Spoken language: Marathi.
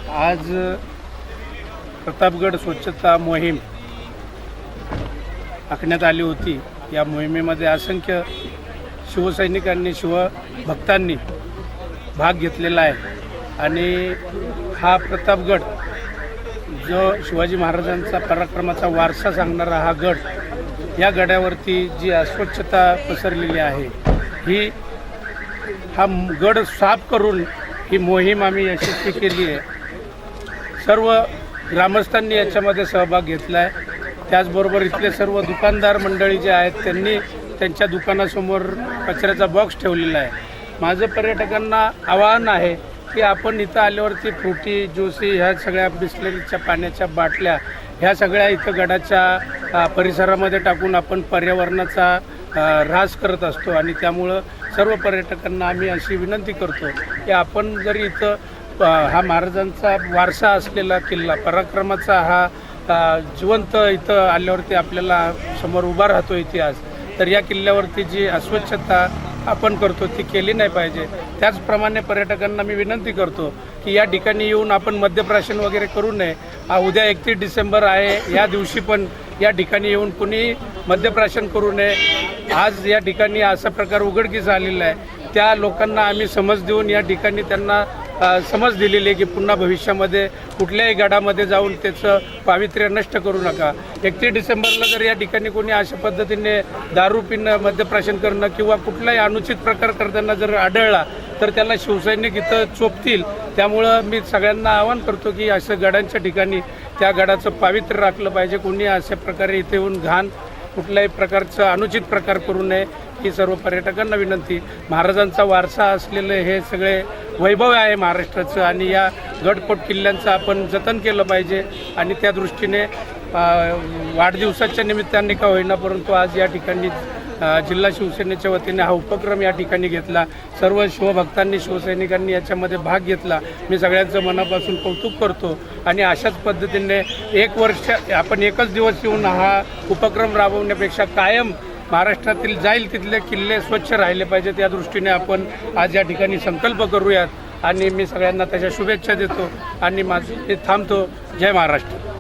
आज प्रतापगड स्वच्छता मोहीम आखण्यात आली होती। या मोहिमेमध्ये असंख्य शिवसैनिकांनी शिवभक्तांनी भाग घेतलेला आहे आणि हा प्रतापगड जो शिवाजी महाराजांचा पराक्रमाचा वारसा सांगणारा हा गड, या गडावरती जी अस्वच्छता पसरलेली आहे हा गड साफ करून ही मोहीम आम्ही यशस्वी केली आहे। सर्व ग्रामस्थांनी याच्यामध्ये सहभाग घेतला आहे। त्याचबरोबर इथले सर्व दुकानदार मंडळी जे आहेत त्यांनी त्यांच्या दुकानासमोर कचऱ्याचा बॉक्स ठेवलेला आहे। माझं पर्यटकांना आवाहन आहे की आपण इथं आल्यावरती फ्रुटी ज्यूसी ह्या सगळ्या बिस्लरीच्या पाण्याच्या बाटल्या ह्या सगळ्या इथं गडाच्या परिसरामध्ये टाकून आपण पर्यावरणाचा ऱ्हास करत असतो आणि त्यामुळं सर्व पर्यटकांना आम्ही अशी विनंती करतो की आपण जरी इथं हा महाराजांचा वारसा असलेला किल्ला, पराक्रमाचा हा जिवंत इथं आल्यावरती आपल्याला समोर उभा राहतो इतिहास, तर या किल्ल्यावरती जी अस्वच्छता आपण करतो ती केली नाही पाहिजे। त्याचप्रमाणे पर्यटकांना मी विनंती करतो की या ठिकाणी येऊन आपण मद्यप्राशन वगैरे करू नये। उद्या 31 डिसेंबर आहे, या दिवशी पण या ठिकाणी येऊन कुणी मद्यप्राशन करू नये। आज या ठिकाणी असा प्रकार उघडकीस आलेला आहे, त्या लोकांना आम्ही समज देऊन या ठिकाणी त्यांना समज दिलेली आहे की पुन्हा भविष्यामध्ये कुठल्याही गडामध्ये जाऊन त्याचं पावित्र्य नष्ट करू नका। 31 डिसेंबरला जर या ठिकाणी कोणी अशा पद्धतीने दारू पिणं, मद्यप्राशन करणं किंवा कुठलाही अनुचित प्रकार करताना जर आढळला तर त्याला शिवसैनिक इथं चोपतील। त्यामुळं मी सगळ्यांना आवाहन करतो की असं गडांच्या ठिकाणी त्या गडाचं पावित्र्य राखलं पाहिजे। कोणी अशा प्रकारे इथे येऊन घाण कुठल्याही प्रकारचं अनुचित प्रकार करू नये ही सर्व पर्यटकांना विनंती। महाराजांचा वारसा असलेले हे सगळे वैभव आहे महाराष्ट्राचं आणि या गडकोट किल्ल्यांचं आपण जतन केलं पाहिजे आणि त्या दृष्टीने वाढदिवसाच्या निमित्ताने का होईना परंतु आज या ठिकाणी जिल्हा शिवसेनेच्या वतीने हा उपक्रम या ठिकाणी घेतला। सर्व शिवभक्तांनी, शिवसैनिकांनी याच्यामध्ये भाग घेतला। मी सगळ्यांचं मनापासून कौतुक करतो आणि अशाच पद्धतीने एक वर्ष आपण एकच दिवस येऊन हा उपक्रम राबवण्यापेक्षा कायम महाराष्ट्रातील जाईल तिथले किल्ले स्वच्छ राहिले पाहिजेत या दृष्टीने आपण आज या ठिकाणी संकल्प करूयात आणि मी सगळ्यांना त्याच्या शुभेच्छा देतो आणि माझे थांबतो। जय महाराष्ट्र।